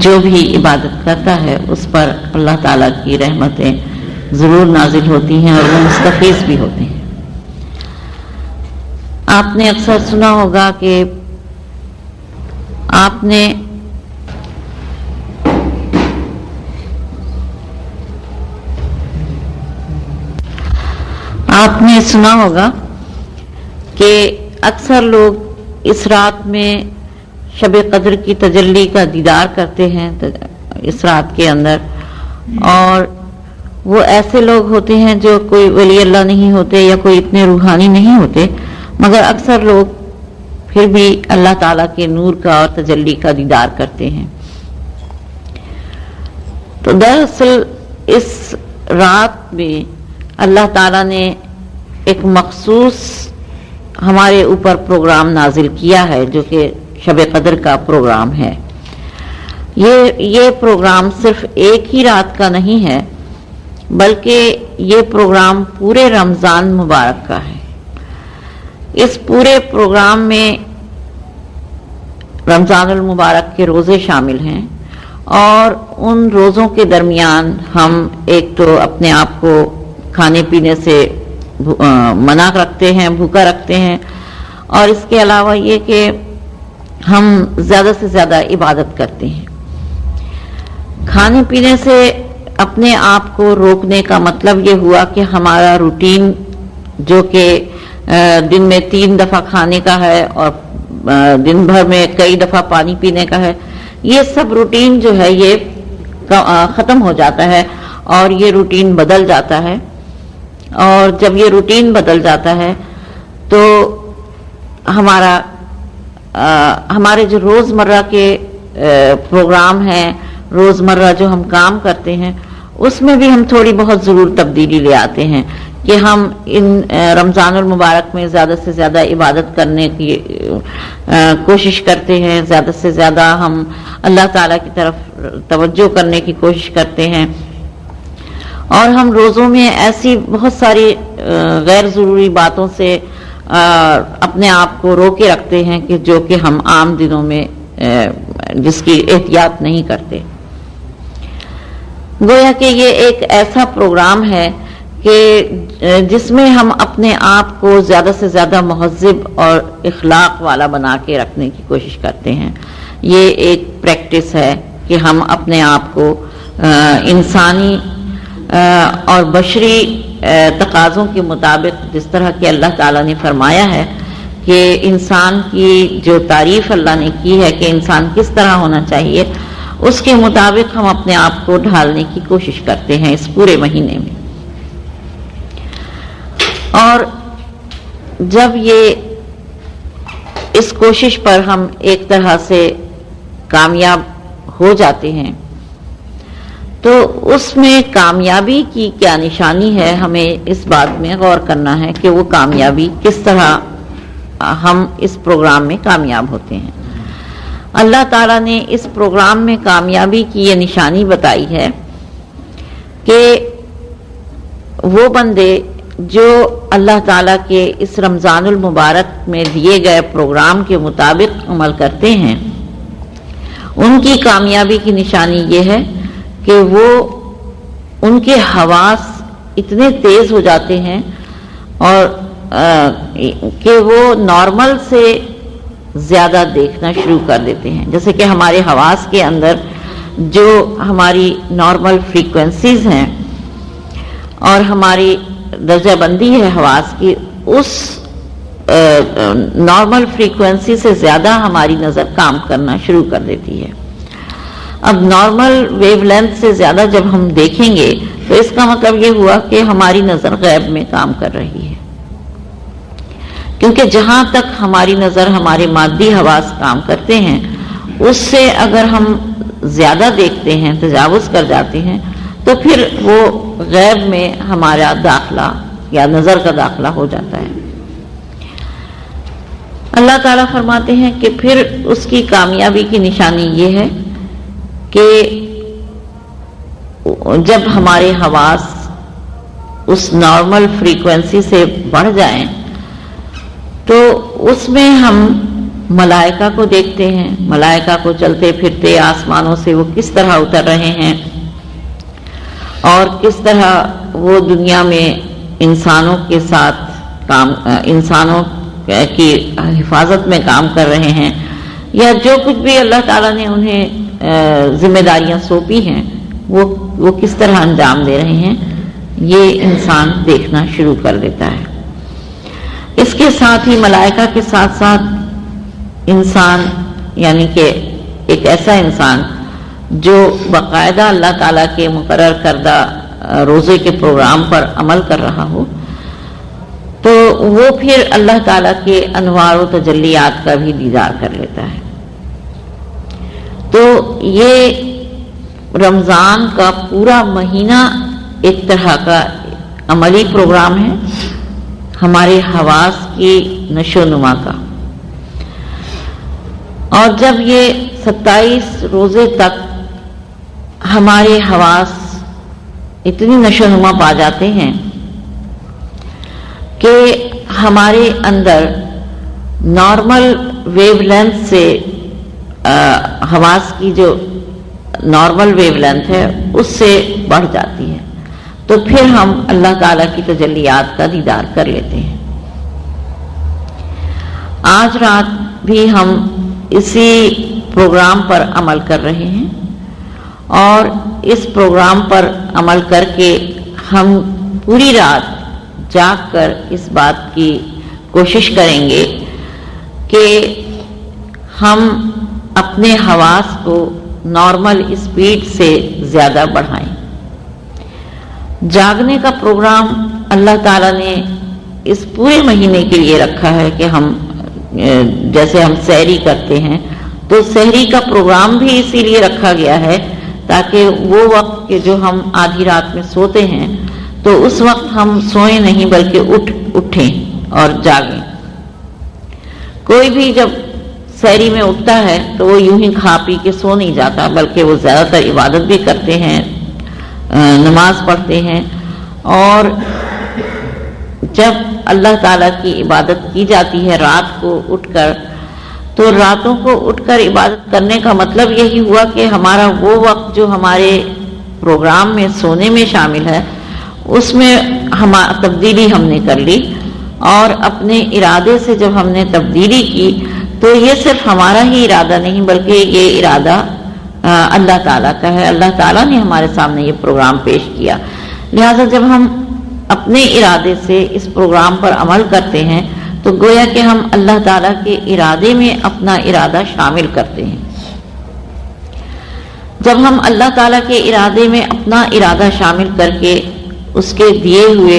جو بھی عبادت کرتا ہے اس پر اللہ تعالیٰ کی رحمتیں ضرور نازل ہوتی ہیں اور وہ مستفیض بھی ہوتے ہیں۔ آپ نے اکثر سنا ہوگا کہ آپ نے سنا ہوگا کہ اکثر لوگ اس رات میں شب قدر کی تجلی کا دیدار کرتے ہیں اس رات کے اندر، اور وہ ایسے لوگ ہوتے ہیں جو کوئی ولی اللہ نہیں ہوتے یا کوئی اتنے روحانی نہیں ہوتے، مگر اکثر لوگ پھر بھی اللہ تعالیٰ کے نور کا اور تجلی کا دیدار کرتے ہیں۔ تو دراصل اس رات میں اللہ تعالیٰ نے ایک مخصوص ہمارے اوپر پروگرام نازل کیا ہے جو کہ شب قدر کا پروگرام ہے۔ یہ پروگرام صرف ایک ہی رات کا نہیں ہے، بلکہ یہ پروگرام پورے رمضان مبارک کا ہے۔ اس پورے پروگرام میں رمضان المبارک کے روزے شامل ہیں، اور ان روزوں کے درمیان ہم ایک تو اپنے آپ کو کھانے پینے سے منع رکھتے ہیں، بھوکا رکھتے ہیں، اور اس کے علاوہ یہ کہ ہم زیادہ سے زیادہ عبادت کرتے ہیں۔ کھانے پینے سے اپنے آپ کو روکنے کا مطلب یہ ہوا کہ ہمارا روٹین جو کہ دن میں 3 دفعہ کھانے کا ہے اور دن بھر میں کئی دفعہ پانی پینے کا ہے، یہ سب روٹین جو ہے یہ ختم ہو جاتا ہے اور یہ روٹین بدل جاتا ہے۔ اور جب یہ روٹین بدل جاتا ہے تو ہمارے جو روزمرہ کے پروگرام ہیں، روزمرہ جو ہم کام کرتے ہیں، اس میں بھی ہم تھوڑی بہت ضرور تبدیلی لے آتے ہیں کہ ہم ان رمضان المبارک میں زیادہ سے زیادہ عبادت کرنے کی کوشش کرتے ہیں، زیادہ سے زیادہ ہم اللہ تعالیٰ کی طرف توجہ کرنے کی کوشش کرتے ہیں، اور ہم روزوں میں ایسی بہت ساری غیر ضروری باتوں سے اپنے آپ کو روکے رکھتے ہیں کہ جو کہ ہم عام دنوں میں جس کی احتیاط نہیں کرتے۔ گویا کہ یہ ایک ایسا پروگرام ہے کہ جس میں ہم اپنے آپ کو زیادہ سے زیادہ مہذب اور اخلاق والا بنا کے رکھنے کی کوشش کرتے ہیں۔ یہ ایک پریکٹس ہے کہ ہم اپنے آپ کو انسانی اور بشری تقاضوں کے مطابق، جس طرح کہ اللہ تعالیٰ نے فرمایا ہے کہ انسان کی جو تعریف اللہ نے کی ہے کہ انسان کس طرح ہونا چاہیے، اس کے مطابق ہم اپنے آپ کو ڈھالنے کی کوشش کرتے ہیں اس پورے مہینے میں۔ اور جب اس کوشش پر ہم ایک طرح سے کامیاب ہو جاتے ہیں تو اس میں کامیابی کی کیا نشانی ہے، ہمیں اس بات میں غور کرنا ہے کہ وہ کامیابی کس طرح ہم اس پروگرام میں کامیاب ہوتے ہیں۔ اللہ تعالیٰ نے اس پروگرام میں کامیابی کی یہ نشانی بتائی ہے کہ وہ بندے جو اللہ تعالیٰ کے اس رمضان المبارک میں دیے گئے پروگرام کے مطابق عمل کرتے ہیں، ان کی کامیابی کی نشانی یہ ہے کہ وہ ان کے حواس اتنے تیز ہو جاتے ہیں اور کہ وہ نارمل سے زیادہ دیکھنا شروع کر دیتے ہیں۔ جیسے کہ ہمارے حواس کے اندر جو ہماری نارمل فریکوینسیز ہیں اور ہماری درجہ بندی ہے حواس کی، اس نارمل فریکوینسی سے زیادہ ہماری نظر کام کرنا شروع کر دیتی ہے۔ اب نارمل ویو لینتھ سے زیادہ جب ہم دیکھیں گے تو اس کا مطلب یہ ہوا کہ ہماری نظر غیب میں کام کر رہی ہے، کیونکہ جہاں تک ہماری نظر ہمارے مادی حواس کام کرتے ہیں اس سے اگر ہم زیادہ دیکھتے ہیں، تجاوز کر جاتے ہیں، تو پھر وہ غیب میں ہمارا داخلہ یا نظر کا داخلہ ہو جاتا ہے۔ اللہ تعالیٰ فرماتے ہیں کہ پھر اس کی کامیابی کی نشانی یہ ہے کہ جب ہمارے حواس اس نارمل فریکوینسی سے بڑھ جائیں تو اس میں ہم ملائکہ کو دیکھتے ہیں، ملائکہ کو چلتے پھرتے آسمانوں سے وہ کس طرح اتر رہے ہیں اور کس طرح وہ دنیا میں انسانوں کے ساتھ انسانوں کی حفاظت میں کام کر رہے ہیں، یا جو کچھ بھی اللہ تعالیٰ نے انہیں ذمہ داریاں سونپی ہیں وہ کس طرح انجام دے رہے ہیں، یہ انسان دیکھنا شروع کر دیتا ہے۔ اس کے ساتھ ہی ملائکہ کے ساتھ ساتھ انسان، یعنی کہ ایک ایسا انسان جو باقاعدہ اللہ تعالیٰ کے مقرر کردہ روزے کے پروگرام پر عمل کر رہا ہو، تو وہ پھر اللہ تعالیٰ کے انوار و تجلیات کا بھی دیدار کر لیتا ہے۔ تو یہ رمضان کا پورا مہینہ ایک طرح کا عملی پروگرام ہے ہمارے حواس کی نشو و نما کا، اور جب یہ 27 روزے تک ہمارے حواس اتنی نشو و نما پا جاتے ہیں کہ ہمارے اندر نارمل ویو لینتھ سے حواس کی جو نارمل ویو لینتھ ہے اس سے بڑھ جاتی ہے، تو پھر ہم اللہ تعالیٰ کی تجلیات کا دیدار کر لیتے ہیں۔ آج رات بھی ہم اسی پروگرام پر عمل کر رہے ہیں، اور اس پروگرام پر عمل کر کے ہم پوری رات جاگ کر اس بات کی کوشش کریں گے کہ ہم اپنے حواس کو نارمل اسپیڈ سے زیادہ بڑھائیں۔ جاگنے کا پروگرام اللہ تعالیٰ نے اس پورے مہینے کے لیے رکھا ہے کہ ہم جیسے ہم سحری کرتے ہیں تو سحری کا پروگرام بھی اسی لیے رکھا گیا ہے تاکہ وہ وقت کہ جو ہم آدھی رات میں سوتے ہیں تو اس وقت ہم سوئیں نہیں بلکہ اٹھیں اور جاگیں۔ کوئی بھی جب سحری میں اٹھتا ہے تو وہ یوں ہی کھا پی کے سو نہیں جاتا، بلکہ وہ زیادہ تر عبادت بھی کرتے ہیں، نماز پڑھتے ہیں، اور جب اللہ تعالیٰ کی عبادت کی جاتی ہے رات کو اٹھ کر، تو راتوں کو اٹھ کر عبادت کرنے کا مطلب یہی ہوا کہ ہمارا وہ وقت جو ہمارے پروگرام میں سونے میں شامل ہے اس میں تبدیلی ہم نے کر لی، اور اپنے ارادے سے جب ہم نے تبدیلی کی تو یہ صرف ہمارا ہی ارادہ نہیں بلکہ یہ ارادہ اللہ تعالیٰ کا ہے۔ اللہ تعالیٰ نے ہمارے سامنے یہ پروگرام پیش کیا، لہٰذا جب ہم اپنے ارادے سے اس پروگرام پر عمل کرتے ہیں تو گویا کہ ہم اللہ تعالیٰ کے ارادے میں اپنا ارادہ شامل کرتے ہیں۔ جب ہم اللہ تعالیٰ کے ارادے میں اپنا ارادہ شامل کر کے اس کے دیے ہوئے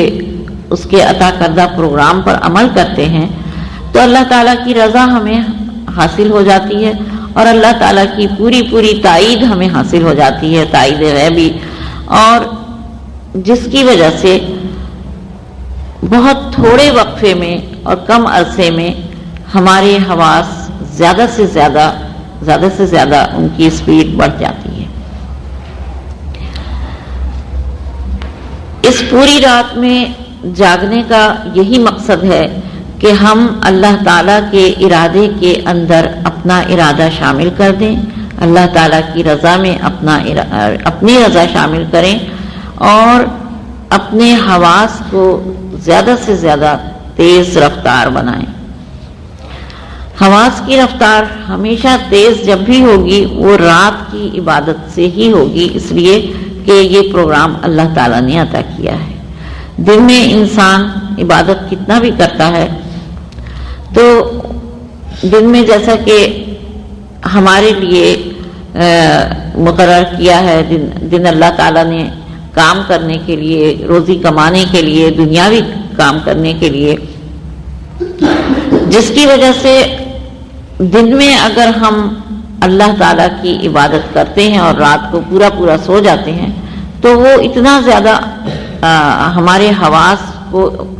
اس کے عطا کردہ پروگرام پر عمل کرتے ہیں تو اللہ تعالیٰ کی رضا ہمیں حاصل ہو جاتی ہے، اور اللہ تعالیٰ کی پوری تائید ہمیں حاصل ہو جاتی ہے، تائید غیبی، اور جس کی وجہ سے بہت تھوڑے وقفے میں اور کم عرصے میں ہمارے حواس زیادہ سے زیادہ ان کی اسپیڈ بڑھ جاتی ہے۔ اس پوری رات میں جاگنے کا یہی مقصد ہے کہ ہم اللہ تعالیٰ کے ارادے کے اندر اپنا ارادہ شامل کر دیں، اللہ تعالیٰ کی رضا میں اپنی رضا شامل کریں، اور اپنے حواس کو زیادہ سے زیادہ تیز رفتار بنائیں۔ حواس کی رفتار ہمیشہ تیز جب بھی ہوگی وہ رات کی عبادت سے ہی ہوگی، اس لیے کہ یہ پروگرام اللہ تعالیٰ نے عطا کیا ہے۔ دن میں انسان عبادت کتنا بھی کرتا ہے تو دن میں جیسا کہ ہمارے لیے مقرر کیا ہے، دن اللہ تعالیٰ نے کام کرنے کے لیے، روزی کمانے کے لیے، دنیاوی کام کرنے کے لیے، جس کی وجہ سے دن میں اگر ہم اللہ تعالیٰ کی عبادت کرتے ہیں اور رات کو پورا سو جاتے ہیں تو وہ اتنا زیادہ ہمارے حواس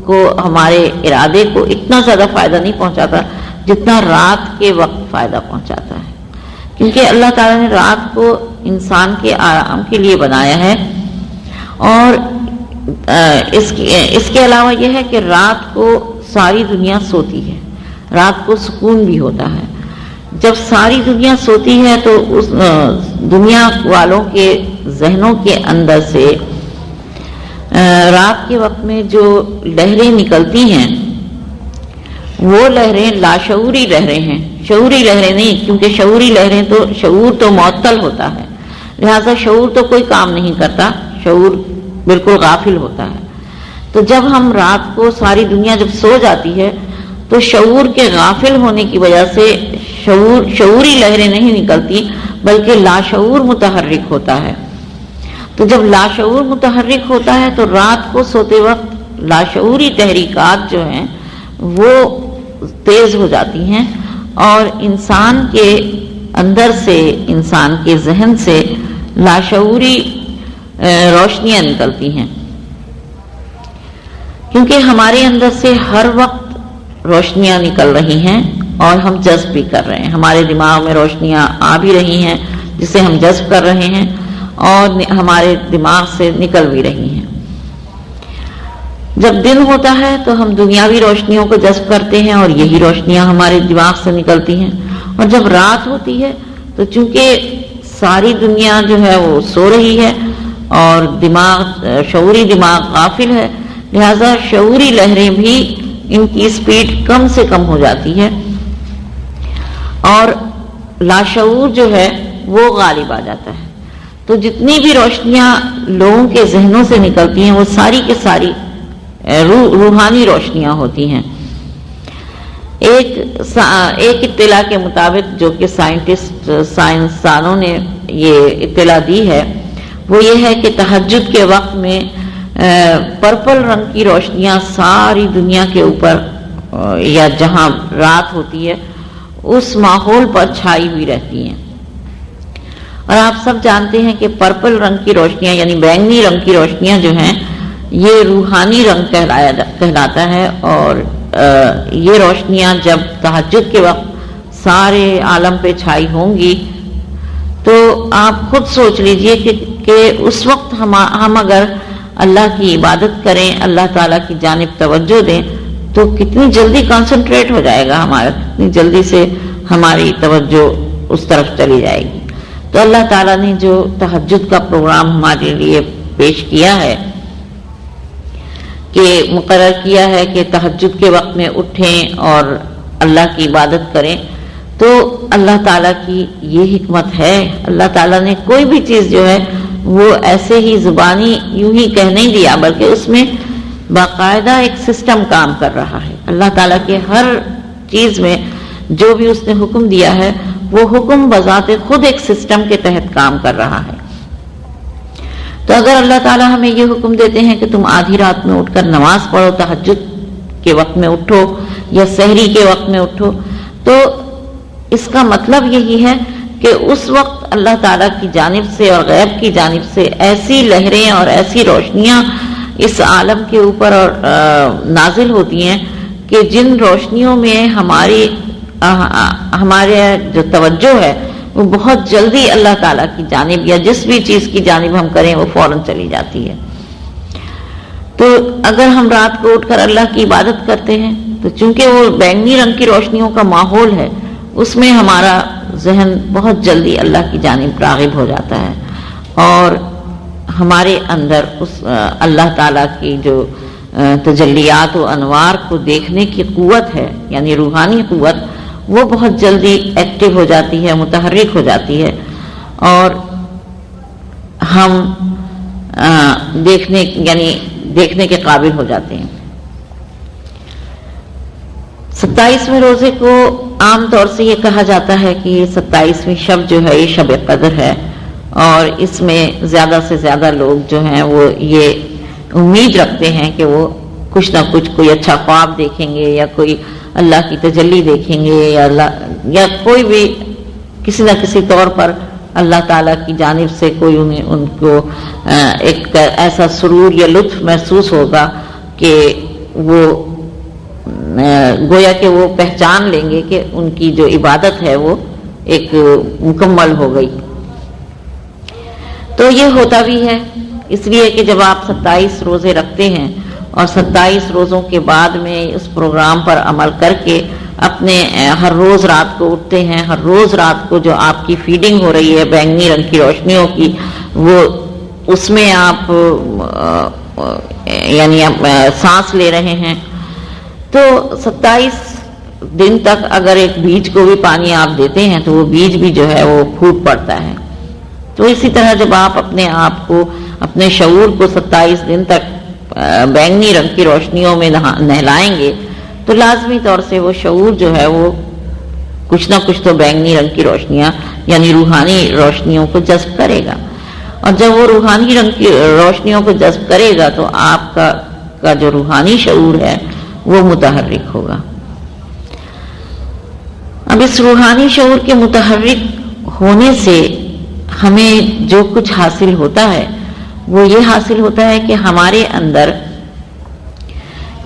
کو ہمارے ارادے کو اتنا زیادہ فائدہ نہیں پہنچاتا جتنا رات کے وقت فائدہ پہنچاتا ہے، کیونکہ اللہ تعالیٰ نے رات کو انسان کے آرام کے لیے بنایا ہے، اور اس کے علاوہ یہ ہے کہ رات کو ساری دنیا سوتی ہے، رات کو سکون بھی ہوتا ہے، جب ساری دنیا سوتی ہے تو اس دنیا والوں کے ذہنوں کے اندر سے رات کے وقت میں جو لہریں نکلتی ہیں وہ لہریں لاشعوری لہریں ہیں، شعوری لہریں نہیں، کیونکہ شعوری لہریں تو شعور تو معطل ہوتا ہے، لہذا شعور تو کوئی کام نہیں کرتا، شعور بالکل غافل ہوتا ہے۔ تو جب ہم رات کو ساری دنیا جب سو جاتی ہے تو شعور کے غافل ہونے کی وجہ سے شعوری لہریں نہیں نکلتی بلکہ لاشعور متحرک ہوتا ہے۔ تو جب لاشعور متحرک ہوتا ہے تو رات کو سوتے وقت لاشعوری تحریکات جو ہیں وہ تیز ہو جاتی ہیں اور انسان کے اندر سے، انسان کے ذہن سے لاشعوری روشنیاں نکلتی ہیں، کیونکہ ہمارے اندر سے ہر وقت روشنیاں نکل رہی ہیں اور ہم جذب بھی کر رہے ہیں، ہمارے دماغ میں روشنیاں آ بھی رہی ہیں جسے ہم جذب کر رہے ہیں اور ہمارے دماغ سے نکل بھی رہی ہیں۔ جب دن ہوتا ہے تو ہم دنیاوی روشنیوں کو جذب کرتے ہیں اور یہی روشنیاں ہمارے دماغ سے نکلتی ہیں، اور جب رات ہوتی ہے تو چونکہ ساری دنیا جو ہے وہ سو رہی ہے اور شعوری دماغ غافل ہے، لہذا شعوری لہریں بھی ان کی سپیڈ کم سے کم ہو جاتی ہے اور لاشعور جو ہے وہ غالب آ جاتا ہے۔ تو جتنی بھی روشنیاں لوگوں کے ذہنوں سے نکلتی ہیں وہ ساری کے ساری روحانی روشنیاں ہوتی ہیں۔ ایک اطلاع کے مطابق جو کہ سائنسدانوں نے یہ اطلاع دی ہے وہ یہ ہے کہ تہجد کے وقت میں پرپل رنگ کی روشنیاں ساری دنیا کے اوپر یا جہاں رات ہوتی ہے اس ماحول پر چھائی ہوئی رہتی ہیں، اور آپ سب جانتے ہیں کہ پرپل رنگ کی روشنیاں یعنی بینگنی رنگ کی روشنیاں جو ہیں یہ روحانی رنگ کہلاتا ہے، اور یہ روشنیاں جب تہجد کے وقت سارے عالم پہ چھائی ہوں گی تو آپ خود سوچ لیجئے کہ اس وقت ہم اگر اللہ کی عبادت کریں، اللہ تعالیٰ کی جانب توجہ دیں تو کتنی جلدی کنسنٹریٹ ہو جائے گا ہمارا، کتنی جلدی سے ہماری توجہ اس طرف چلی جائے گی۔ تو اللہ تعالیٰ نے جو تہجد کا پروگرام ہمارے لیے پیش کیا ہے کہ مقرر کیا ہے کہ تہجد کے وقت میں اٹھیں اور اللہ کی عبادت کریں، تو اللہ تعالیٰ کی یہ حکمت ہے۔ اللہ تعالیٰ نے کوئی بھی چیز جو ہے وہ ایسے ہی زبانی یوں ہی کہہ نہیں دیا، بلکہ اس میں باقاعدہ ایک سسٹم کام کر رہا ہے۔ اللہ تعالیٰ کے ہر چیز میں جو بھی اس نے حکم دیا ہے وہ حکم بذات خود ایک سسٹم کے تحت کام کر رہا ہے۔ تو اگر اللہ تعالیٰ ہمیں یہ حکم دیتے ہیں کہ تم آدھی رات میں اٹھ کر نماز پڑھو، تہجد کے وقت میں اٹھو یا سحری کے وقت میں اٹھو، تو اس کا مطلب یہی ہے کہ اس وقت اللہ تعالیٰ کی جانب سے اور غیب کی جانب سے ایسی لہریں اور ایسی روشنیاں اس عالم کے اوپر اور نازل ہوتی ہیں کہ جن روشنیوں میں ہمارے جو توجہ ہے وہ بہت جلدی اللہ تعالیٰ کی جانب یا جس بھی چیز کی جانب ہم کریں وہ فوراً چلی جاتی ہے۔ تو اگر ہم رات کو اٹھ کر اللہ کی عبادت کرتے ہیں تو چونکہ وہ بینگنی رنگ کی روشنیوں کا ماحول ہے اس میں ہمارا ذہن بہت جلدی اللہ کی جانب راغب ہو جاتا ہے اور ہمارے اندر اس اللہ تعالیٰ کی جو تجلیات و انوار کو دیکھنے کی قوت ہے یعنی روحانی قوت وہ بہت جلدی ایکٹیو ہو جاتی ہے، متحرک ہو جاتی ہے اور ہم دیکھنے کے قابل ہو جاتے ہیں۔ 27ویں روزے کو عام طور سے یہ کہا جاتا ہے کہ 27ویں شب جو ہے یہ شب قدر ہے اور اس میں زیادہ سے زیادہ لوگ جو ہیں وہ یہ امید رکھتے ہیں کہ وہ کچھ نہ کچھ کوئی اچھا خواب دیکھیں گے یا کوئی اللہ کی تجلی دیکھیں گے یا کوئی بھی کسی نہ کسی طور پر اللہ تعالیٰ کی جانب سے کوئی ان کو ایک ایسا سرور یا لطف محسوس ہوگا کہ وہ گویا کہ وہ پہچان لیں گے کہ ان کی جو عبادت ہے وہ ایک مکمل ہو گئی۔ تو یہ ہوتا بھی ہے اس لیے کہ جب آپ 27 روزے رکھتے ہیں اور 27 روزوں کے بعد میں اس پروگرام پر عمل کر کے اپنے ہر روز رات کو اٹھتے ہیں، ہر روز رات کو جو آپ کی فیڈنگ ہو رہی ہے بینگنی رنگ کی روشنیوں کی، وہ اس میں آپ یعنی سانس لے رہے ہیں، تو 27 دن تک اگر ایک بیج کو بھی پانی آپ دیتے ہیں تو وہ بیج بھی جو ہے وہ پھوٹ پڑتا ہے۔ تو اسی طرح جب آپ اپنے آپ کو، اپنے شعور کو 27 دن تک بینگنی رنگ کی روشنیوں میں نہلائیں گے تو لازمی طور سے وہ شعور جو ہے وہ کچھ نہ کچھ تو بینگنی رنگ کی روشنیاں یعنی روحانی روشنیوں کو جذب کرے گا، اور جب وہ روحانی رنگ کی روشنیوں کو جذب کرے گا تو آپ کا جو روحانی شعور ہے وہ متحرک ہوگا۔ اب اس روحانی شعور کے متحرک ہونے سے ہمیں جو کچھ حاصل ہوتا ہے وہ یہ حاصل ہوتا ہے کہ ہمارے اندر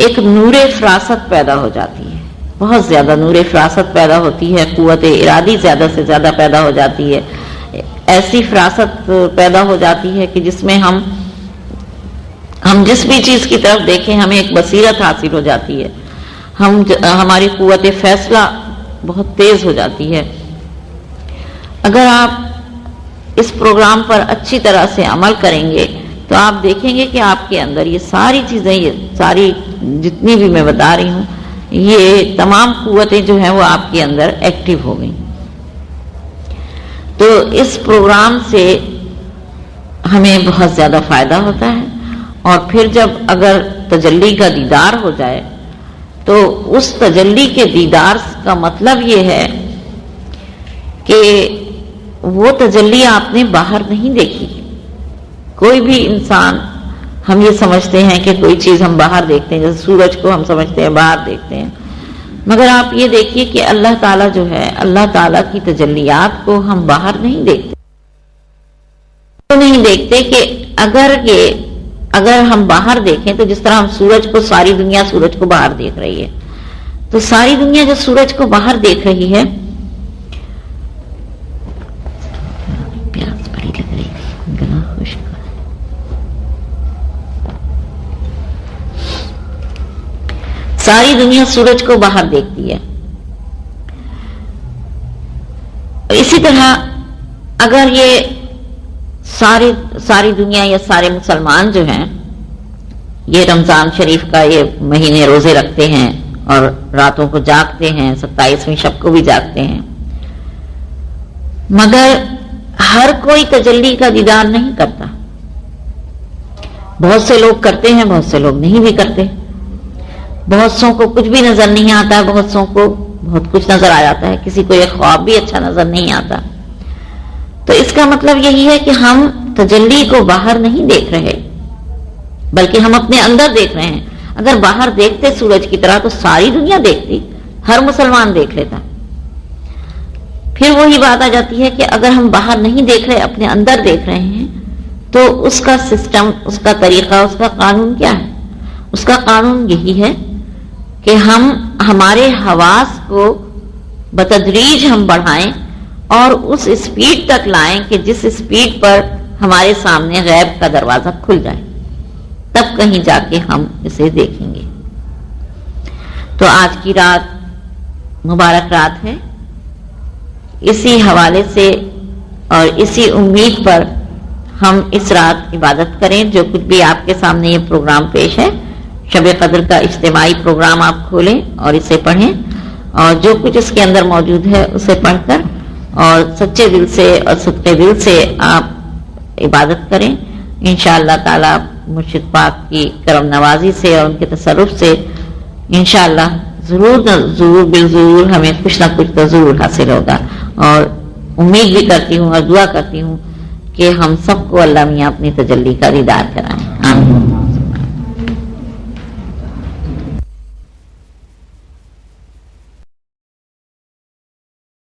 ایک نور فراست پیدا ہو جاتی ہے، بہت زیادہ نور فراست پیدا ہوتی ہے، قوت ارادی زیادہ سے زیادہ پیدا ہو جاتی ہے، ایسی فراست پیدا ہو جاتی ہے کہ جس میں ہم جس بھی چیز کی طرف دیکھیں ہمیں ایک بصیرت حاصل ہو جاتی ہے، ہماری قوت فیصلہ بہت تیز ہو جاتی ہے۔ اگر آپ اس پروگرام پر اچھی طرح سے عمل کریں گے تو آپ دیکھیں گے کہ آپ کے اندر یہ ساری چیزیں، یہ ساری جتنی بھی میں بتا رہی ہوں، یہ تمام قوتیں جو ہیں وہ آپ کے اندر ایکٹیو ہو گئیں۔ تو اس پروگرام سے ہمیں بہت زیادہ فائدہ ہوتا ہے، اور پھر جب اگر تجلی کا دیدار ہو جائے تو اس تجلی کے دیدار کا مطلب یہ ہے کہ وہ تجلی آپ نے باہر نہیں دیکھی۔ کوئی بھی انسان، ہم یہ سمجھتے ہیں کہ کوئی چیز ہم باہر دیکھتے ہیں، جیسے سورج کو ہم سمجھتے ہیں باہر دیکھتے ہیں، مگر آپ یہ دیکھیے کہ اللہ تعالیٰ جو ہے، اللہ تعالیٰ کی تجلیات کو ہم باہر نہیں دیکھتے۔ نہیں دیکھتے کہ اگر ہم باہر دیکھیں تو جس طرح ہم سورج کو، ساری دنیا سورج کو باہر دیکھ رہی ہے، تو ساری دنیا جو سورج کو باہر دیکھ رہی ہے، ساری دنیا سورج کو باہر دیکھتی ہے، اسی طرح اگر یہ ساری دنیا یا سارے مسلمان جو ہیں یہ رمضان شریف کا یہ مہینے روزے رکھتے ہیں اور راتوں کو جاگتے ہیں، 27ویں شب کو بھی جاگتے ہیں، مگر ہر کوئی تجلی کا دیدار نہیں کرتا۔ بہت سے لوگ کرتے ہیں، بہت سے لوگ نہیں بھی کرتے، بہت سوں کو کچھ بھی نظر نہیں آتا، بہت سوں کو بہت کچھ نظر آ جاتا ہے، کسی کو یہ خواب بھی اچھا نظر نہیں آتا۔ تو اس کا مطلب یہی ہے کہ ہم تجلی کو باہر نہیں دیکھ رہے بلکہ ہم اپنے اندر دیکھ رہے ہیں۔ اگر باہر دیکھتے سورج کی طرح تو ساری دنیا دیکھتی، ہر مسلمان دیکھ لیتا۔ پھر وہی بات آ جاتی ہے کہ اگر ہم باہر نہیں دیکھ رہے، اپنے اندر دیکھ رہے ہیں، تو اس کا سسٹم، اس کا طریقہ، اس کا قانون کیا ہے؟ اس کا قانون یہی ہے کہ ہم ہمارے حواس کو بتدریج ہم بڑھائیں اور اس اسپیڈ تک لائیں کہ جس اسپیڈ پر ہمارے سامنے غیب کا دروازہ کھل جائے، تب کہیں جا کے ہم اسے دیکھیں گے۔ تو آج کی رات مبارک رات ہے، اسی حوالے سے اور اسی امید پر ہم اس رات عبادت کریں۔ جو کچھ بھی آپ کے سامنے یہ پروگرام پیش ہے، شب قدر کا اجتماعی پروگرام آپ کھولیں اور اسے پڑھیں، اور جو کچھ اس کے اندر موجود ہے اسے پڑھ کر اور سچے دل سے اور صدقے دل سے آپ عبادت کریں۔ انشاءاللہ تعالی مرشد پاک کی کرم نوازی سے اور ان کے تصرف سے انشاءاللہ ضرور بالضرور ہمیں کچھ نہ کچھ تو ضرور حاصل ہوگا، اور امید بھی کرتی ہوں اور دعا کرتی ہوں کہ ہم سب کو اللہ میاں اپنی تجلی کا دیدار کرائیں۔ آمین۔